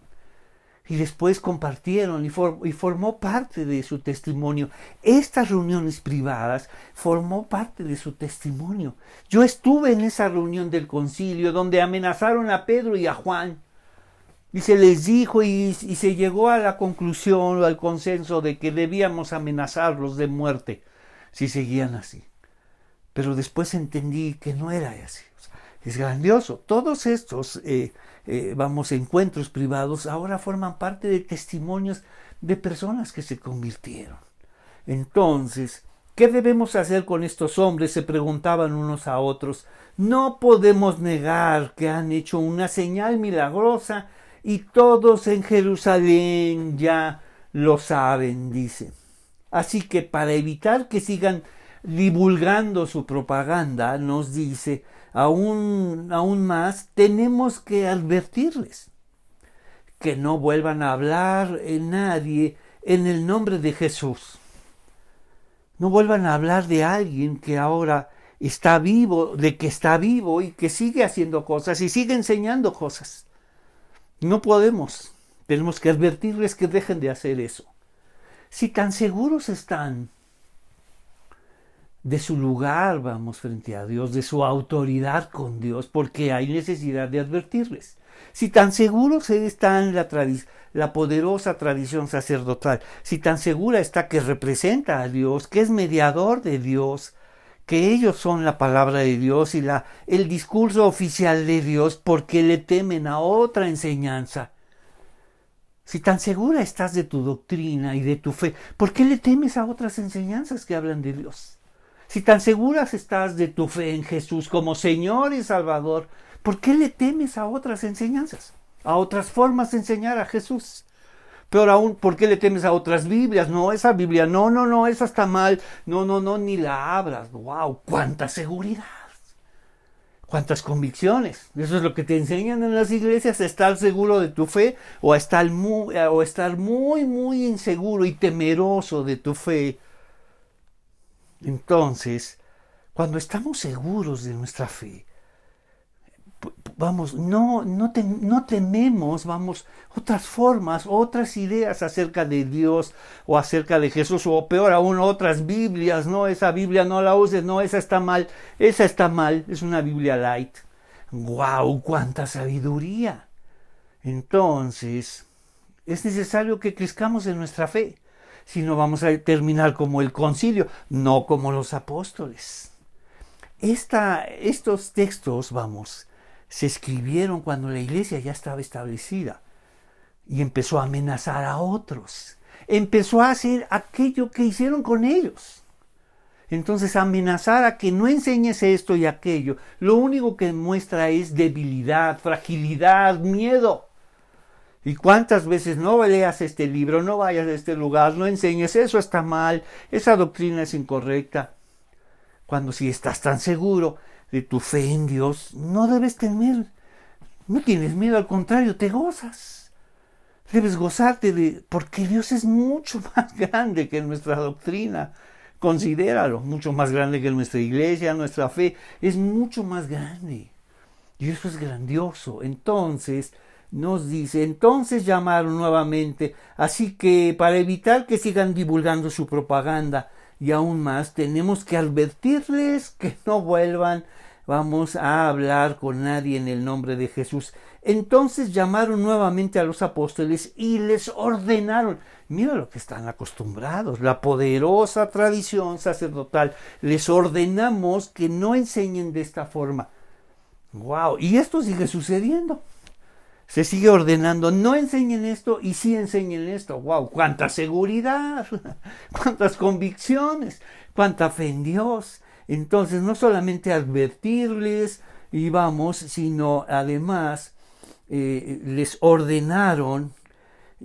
Y después compartieron y formó parte de su testimonio. Estas reuniones privadas formó parte de su testimonio. Yo estuve en esa reunión del concilio donde amenazaron a Pedro y a Juan. Y se les dijo y se llegó a la conclusión o al consenso de que debíamos amenazarlos de muerte si seguían así. Pero después entendí que no era así. O sea, es grandioso. Todos estos encuentros privados ahora forman parte de testimonios de personas que se convirtieron. Entonces, ¿qué debemos hacer con estos hombres? Se preguntaban unos a otros. No podemos negar que han hecho una señal milagrosa y todos en Jerusalén ya lo saben, dice. Así que para evitar que sigan divulgando su propaganda, nos dice, aún más, tenemos que advertirles que no vuelvan a hablar en nadie en el nombre de Jesús. No vuelvan a hablar de alguien que ahora está vivo, de que está vivo y que sigue haciendo cosas y sigue enseñando cosas. No podemos. Tenemos que advertirles que dejen de hacer eso. Si tan seguros están de su lugar, frente a Dios, de su autoridad con Dios, porque hay necesidad de advertirles. Si tan seguros están la poderosa tradición sacerdotal, si tan segura está que representa a Dios, que es mediador de Dios, que ellos son la palabra de Dios y el discurso oficial de Dios, porque le temen a otra enseñanza. Si tan segura estás de tu doctrina y de tu fe, ¿por qué le temes a otras enseñanzas que hablan de Dios? Si tan seguras estás de tu fe en Jesús como Señor y Salvador, ¿por qué le temes a otras enseñanzas? A otras formas de enseñar a Jesús. Peor aún, ¿por qué le temes a otras Biblias? No, esa Biblia, no, esa está mal. No, ni la abras. ¡Wow! ¡Cuánta seguridad! ¿Cuántas convicciones? Eso es lo que te enseñan en las iglesias, estar seguro de tu fe o estar muy inseguro y temeroso de tu fe. Entonces, cuando estamos seguros de nuestra fe, no tememos, otras formas, otras ideas acerca de Dios o acerca de Jesús, o peor aún, otras Biblias. No, esa Biblia no la uses, no, esa está mal, es una Biblia light. ¡Guau! ¡Cuánta sabiduría! Entonces, es necesario que crezcamos en nuestra fe, si no vamos a terminar como el concilio, no como los apóstoles. Estos textos, se escribieron cuando la iglesia ya estaba establecida. y empezó a amenazar a otros. Empezó a hacer aquello que hicieron con ellos. Entonces, amenazar a que no enseñes esto y aquello, lo único que muestra es debilidad, fragilidad, miedo. ¿Y cuántas veces no leas este libro, no vayas a este lugar, no enseñes, eso está mal, esa doctrina es incorrecta? Cuando si estás tan seguro de tu fe en Dios, no debes temer, no tienes miedo, al contrario, te gozas. Debes gozarte porque Dios es mucho más grande que nuestra doctrina. Considéralo, mucho más grande que nuestra iglesia, nuestra fe, es mucho más grande. Y eso es grandioso. Entonces, nos dice, entonces llamaron nuevamente, así que para evitar que sigan divulgando su propaganda, y aún más, tenemos que advertirles que no vuelvan, vamos a hablar con nadie en el nombre de Jesús. Entonces llamaron nuevamente a los apóstoles y les ordenaron, mira lo que están acostumbrados, la poderosa tradición sacerdotal, les ordenamos que no enseñen de esta forma. ¡Wow! Y esto sigue sucediendo. Se sigue ordenando, no enseñen esto y sí enseñen esto. ¡Wow! ¡Cuánta seguridad! ¡Cuántas convicciones! ¡Cuánta fe en Dios! Entonces, no solamente advertirles y vamos, sino además les ordenaron,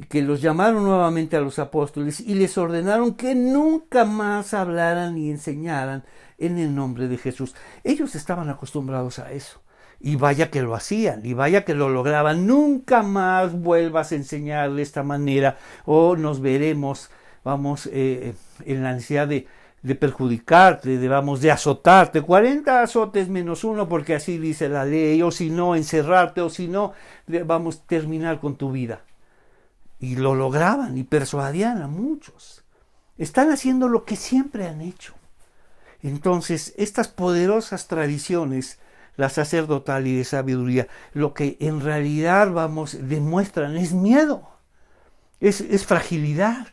que los llamaron nuevamente a los apóstoles y les ordenaron que nunca más hablaran ni enseñaran en el nombre de Jesús. Ellos estaban acostumbrados a eso. Y vaya que lo hacían, y vaya que lo lograban. Nunca más vuelvas a enseñar de esta manera, o nos veremos, vamos, en la necesidad de perjudicarte, de azotarte. 40 azotes menos uno, porque así dice la ley, o si no, encerrarte, o si no, vamos a terminar con tu vida. Y lo lograban y persuadían a muchos. Están haciendo lo que siempre han hecho. Entonces, estas poderosas tradiciones, la sacerdotal y de sabiduría, lo que en realidad, vamos, demuestran es miedo, es fragilidad,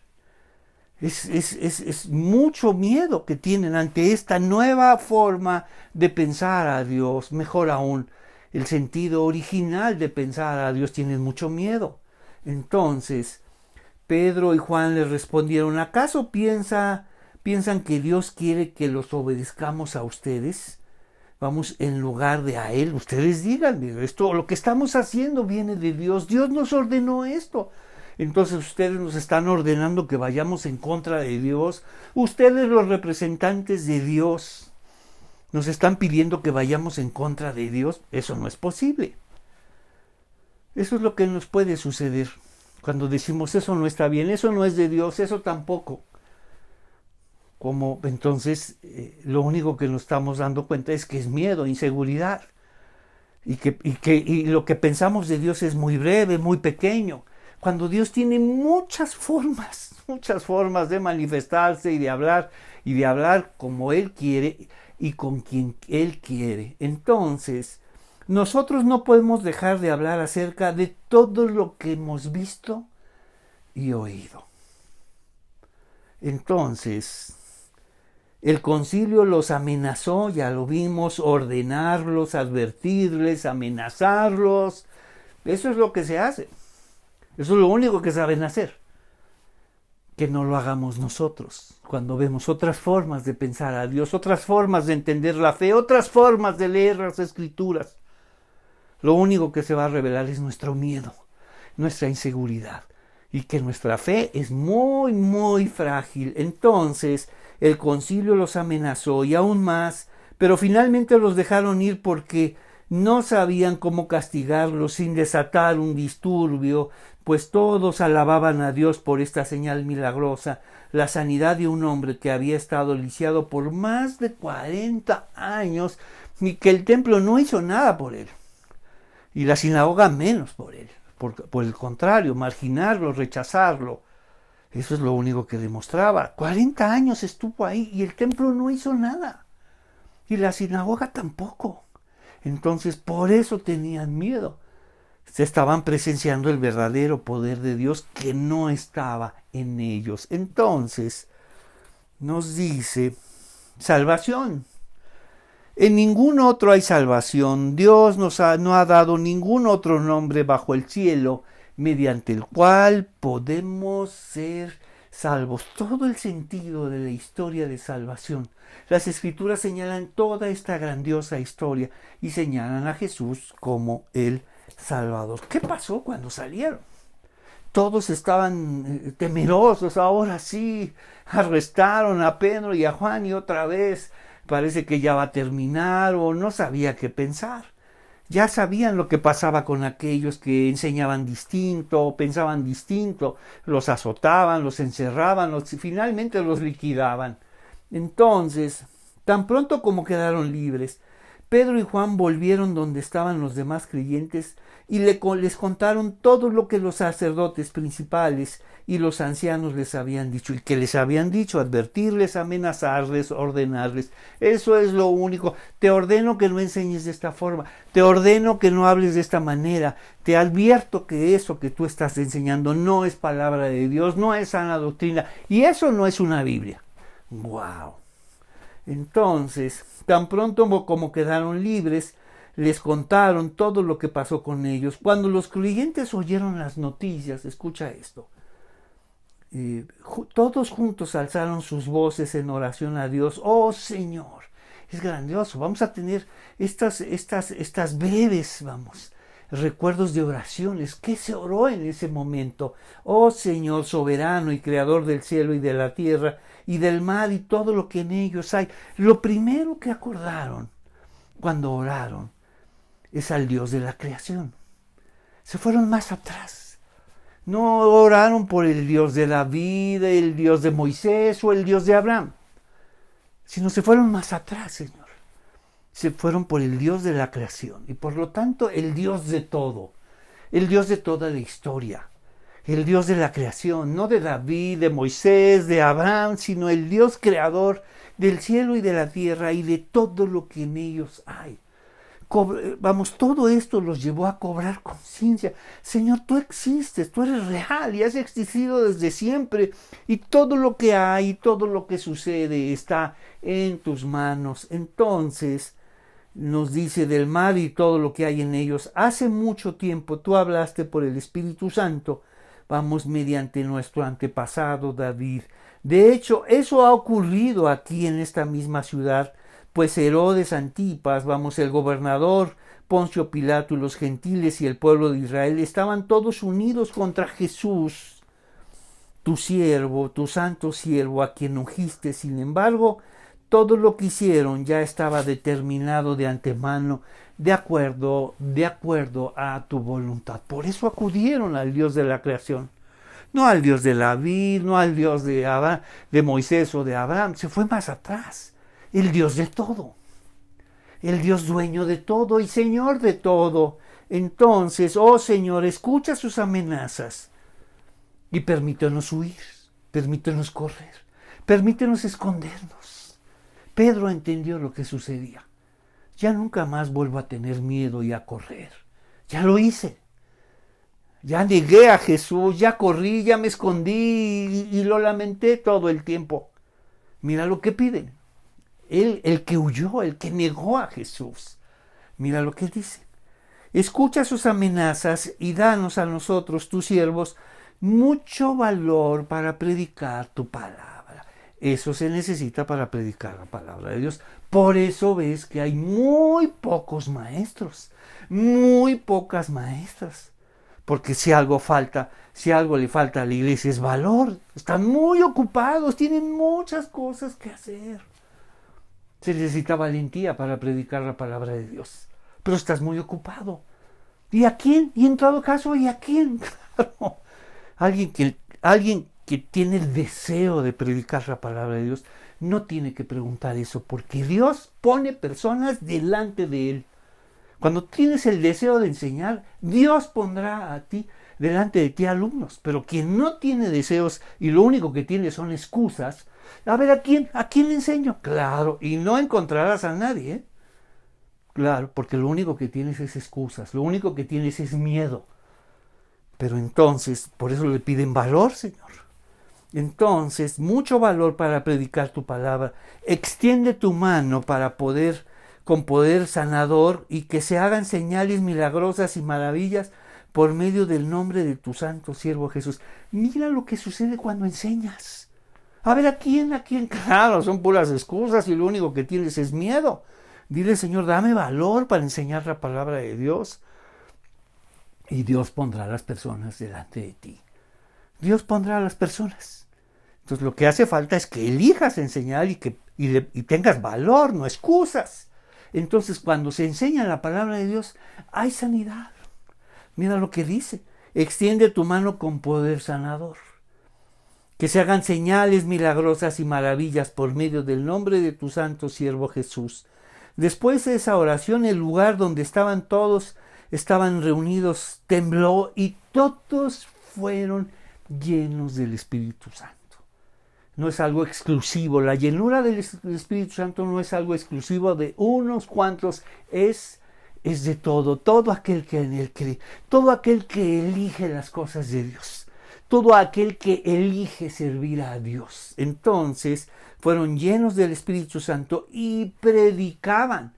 es mucho miedo que tienen ante esta nueva forma de pensar a Dios. Mejor aún, el sentido original de pensar a Dios, tienen mucho miedo. Entonces, Pedro y Juan le respondieron, ¿acaso piensan que Dios quiere que los obedezcamos a ustedes? Vamos, en lugar de a Él, ustedes díganme, esto, lo que estamos haciendo viene de Dios, Dios nos ordenó esto. Entonces ustedes nos están ordenando que vayamos en contra de Dios. Ustedes, los representantes de Dios, nos están pidiendo que vayamos en contra de Dios. Eso no es posible. Eso es lo que nos puede suceder cuando decimos eso no está bien, eso no es de Dios, eso tampoco. Como entonces lo único que nos estamos dando cuenta es que es miedo, inseguridad, y lo que pensamos de Dios es muy breve, muy pequeño, cuando Dios tiene muchas formas de manifestarse y de hablar como Él quiere y con quien Él quiere. Entonces, nosotros no podemos dejar de hablar acerca de todo lo que hemos visto y oído. Entonces, el concilio los amenazó, ya lo vimos, ordenarlos, advertirles, amenazarlos. Eso es lo que se hace. Eso es lo único que saben hacer. Que no lo hagamos nosotros. Cuando vemos otras formas de pensar a Dios, otras formas de entender la fe, otras formas de leer las Escrituras, lo único que se va a revelar es nuestro miedo, nuestra inseguridad, y que nuestra fe es muy, muy frágil. Entonces, el concilio los amenazó y aún más, pero finalmente los dejaron ir porque no sabían cómo castigarlos sin desatar un disturbio, pues todos alababan a Dios por esta señal milagrosa, la sanidad de un hombre que había estado lisiado por más de 40 años y que el templo no hizo nada por él, y la sinagoga menos por él, por el contrario, marginarlo, rechazarlo. Eso es lo único que demostraba. 40 años estuvo ahí y el templo no hizo nada. Y la sinagoga tampoco. Entonces, por eso tenían miedo. Se estaban presenciando el verdadero poder de Dios que no estaba en ellos. Entonces, nos dice, salvación. En ningún otro hay salvación. Dios no ha dado ningún otro nombre bajo el cielo mediante el cual podemos ser salvos. Todo el sentido de la historia de salvación. Las Escrituras señalan toda esta grandiosa historia y señalan a Jesús como el Salvador. ¿Qué pasó cuando salieron? Todos estaban temerosos, ahora sí, arrestaron a Pedro y a Juan y otra vez parece que ya va a terminar o no sabía qué pensar. Ya sabían lo que pasaba con aquellos que enseñaban distinto, pensaban distinto, los azotaban, los encerraban, finalmente los liquidaban. Entonces, tan pronto como quedaron libres, Pedro y Juan volvieron donde estaban los demás creyentes y les contaron todo lo que los sacerdotes principales y los ancianos les habían dicho. ¿Y que les habían dicho? Advertirles, amenazarles, ordenarles. Eso es lo único. Te ordeno que no enseñes de esta forma. Te ordeno que no hables de esta manera. Te advierto que eso que tú estás enseñando no es palabra de Dios, no es sana doctrina. Y eso no es una Biblia. ¡Wow! Entonces, tan pronto como quedaron libres, les contaron todo lo que pasó con ellos. Cuando los creyentes oyeron las noticias, escucha esto, todos juntos alzaron sus voces en oración a Dios. ¡Oh Señor! Es grandioso. Vamos a tener estas breves, recuerdos de oraciones. ¿Qué se oró en ese momento? Oh Señor soberano y creador del cielo y de la tierra y del mar y todo lo que en ellos hay. Lo primero que acordaron cuando oraron es al Dios de la creación. Se fueron más atrás. No oraron por el Dios de la vida, el Dios de Moisés o el Dios de Abraham, sino se fueron más atrás, Señor. Se fueron por el Dios de la creación y por lo tanto el Dios de todo, el Dios de toda la historia, el Dios de la creación, no de David, de Moisés, de Abraham, sino el Dios creador del cielo y de la tierra y de todo lo que en ellos hay. Todo esto los llevó a cobrar conciencia. Señor, tú existes, tú eres real y has existido desde siempre. Y todo lo que hay, todo lo que sucede está en tus manos. Entonces, nos dice del mar y todo lo que hay en ellos. Hace mucho tiempo tú hablaste por el Espíritu Santo, mediante nuestro antepasado David. De hecho, eso ha ocurrido aquí en esta misma ciudad, pues Herodes Antipas, el gobernador, Poncio Pilato y los gentiles y el pueblo de Israel estaban todos unidos contra Jesús, tu siervo, tu santo siervo, a quien ungiste. Sin embargo, todo lo que hicieron ya estaba determinado de antemano, de acuerdo a tu voluntad. Por eso acudieron al Dios de la creación, no al Dios de David, no al Dios de Abraham, de Moisés o de Abraham. Se fue más atrás. El Dios de todo, el Dios dueño de todo y Señor de todo. Entonces, oh Señor, escucha sus amenazas y permítenos huir, permítenos correr, permítenos escondernos. Pedro entendió lo que sucedía. Ya nunca más vuelvo a tener miedo y a correr. Ya lo hice. Ya negué a Jesús, ya corrí, ya me escondí y lo lamenté todo el tiempo. Mira lo que piden. Él, el que huyó, el que negó a Jesús. Mira lo que dice. Escucha sus amenazas y danos a nosotros, tus siervos, mucho valor para predicar tu palabra. Eso se necesita para predicar la palabra de Dios. Por eso ves que hay muy pocos maestros, muy pocas maestras. Porque si algo le falta a la iglesia es valor. Están muy ocupados, tienen muchas cosas que hacer. Se necesita valentía para predicar la palabra de Dios. Pero estás muy ocupado. ¿Y a quién? Y en todo caso, ¿y a quién? Claro. Alguien que tiene el deseo de predicar la palabra de Dios no tiene que preguntar eso, porque Dios pone personas delante de él. Cuando tienes el deseo de enseñar, Dios pondrá delante de ti alumnos. Pero quien no tiene deseos y lo único que tiene son excusas, a ver, ¿a quién le enseño? Claro, y no encontrarás a nadie, ¿eh? Claro, porque lo único que tienes es excusas, lo único que tienes es miedo. Pero entonces, por eso le piden valor, Señor. Entonces, mucho valor para predicar tu palabra. Extiende tu mano con poder sanador y que se hagan señales milagrosas y maravillas por medio del nombre de tu santo siervo Jesús. Mira lo que sucede cuando enseñas. A ver, ¿a quién? Claro, son puras excusas y lo único que tienes es miedo. Dile, Señor, dame valor para enseñar la palabra de Dios. Y Dios pondrá a las personas delante de ti. Dios pondrá a las personas. Entonces lo que hace falta es que elijas enseñar y tengas valor, no excusas. Entonces cuando se enseña la palabra de Dios, hay sanidad. Mira lo que dice. Extiende tu mano con poder sanador. Que se hagan señales milagrosas y maravillas por medio del nombre de tu santo siervo Jesús. Después de esa oración, el lugar donde estaban reunidos, tembló y todos fueron llenos del Espíritu Santo. No es algo exclusivo. La llenura del Espíritu Santo no es algo exclusivo de unos cuantos, es de todo. Todo aquel que en él cree, todo aquel que elige las cosas de Dios, todo aquel que elige servir a Dios. Entonces fueron llenos del Espíritu Santo y predicaban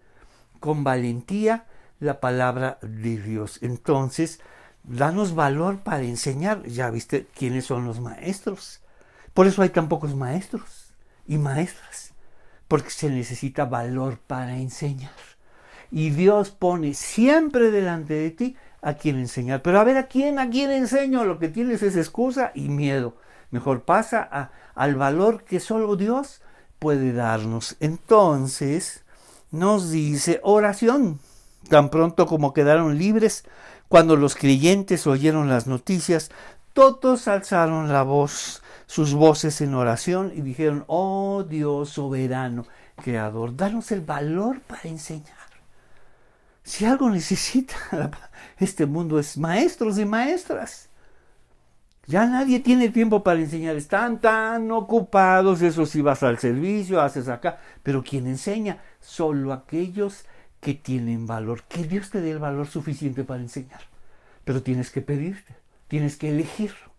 con valentía la palabra de Dios. Entonces, danos valor para enseñar. Ya viste quiénes son los maestros. Por eso hay tan pocos maestros y maestras, porque se necesita valor para enseñar. Y Dios pone siempre delante de ti a quien enseñar. Pero a ver, ¿a quién enseño? Lo que tienes es excusa y miedo. Mejor pasa al valor que solo Dios puede darnos. Entonces, nos dice oración. Tan pronto como quedaron libres, cuando los creyentes oyeron las noticias, todos alzaron sus voces en oración y dijeron, oh Dios soberano, creador, danos el valor para enseñar. Si algo necesita este mundo es maestros y maestras. Ya nadie tiene tiempo para enseñar, están tan ocupados, eso sí vas al servicio, haces acá, pero quien enseña, solo aquellos que tienen valor, que Dios te dé el valor suficiente para enseñar. Pero tienes que pedirte, tienes que elegirlo.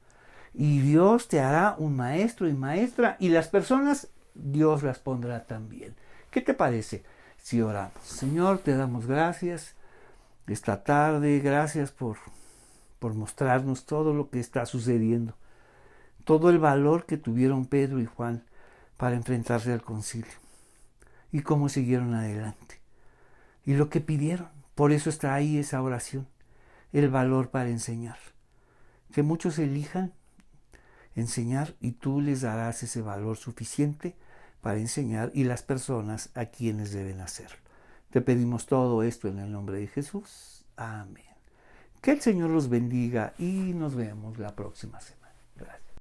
Y Dios te hará un maestro y maestra, y las personas, Dios las pondrá también. ¿Qué te parece si oramos? Señor, te damos gracias esta tarde, gracias por mostrarnos todo lo que está sucediendo, todo el valor que tuvieron Pedro y Juan para enfrentarse al concilio y cómo siguieron adelante y lo que pidieron. Por eso está ahí esa oración, el valor para enseñar. Que muchos elijan enseñar y tú les darás ese valor suficiente para enseñar y las personas a quienes deben hacerlo. Te pedimos todo esto en el nombre de Jesús. Amén. Que el Señor los bendiga y nos vemos la próxima semana. Gracias.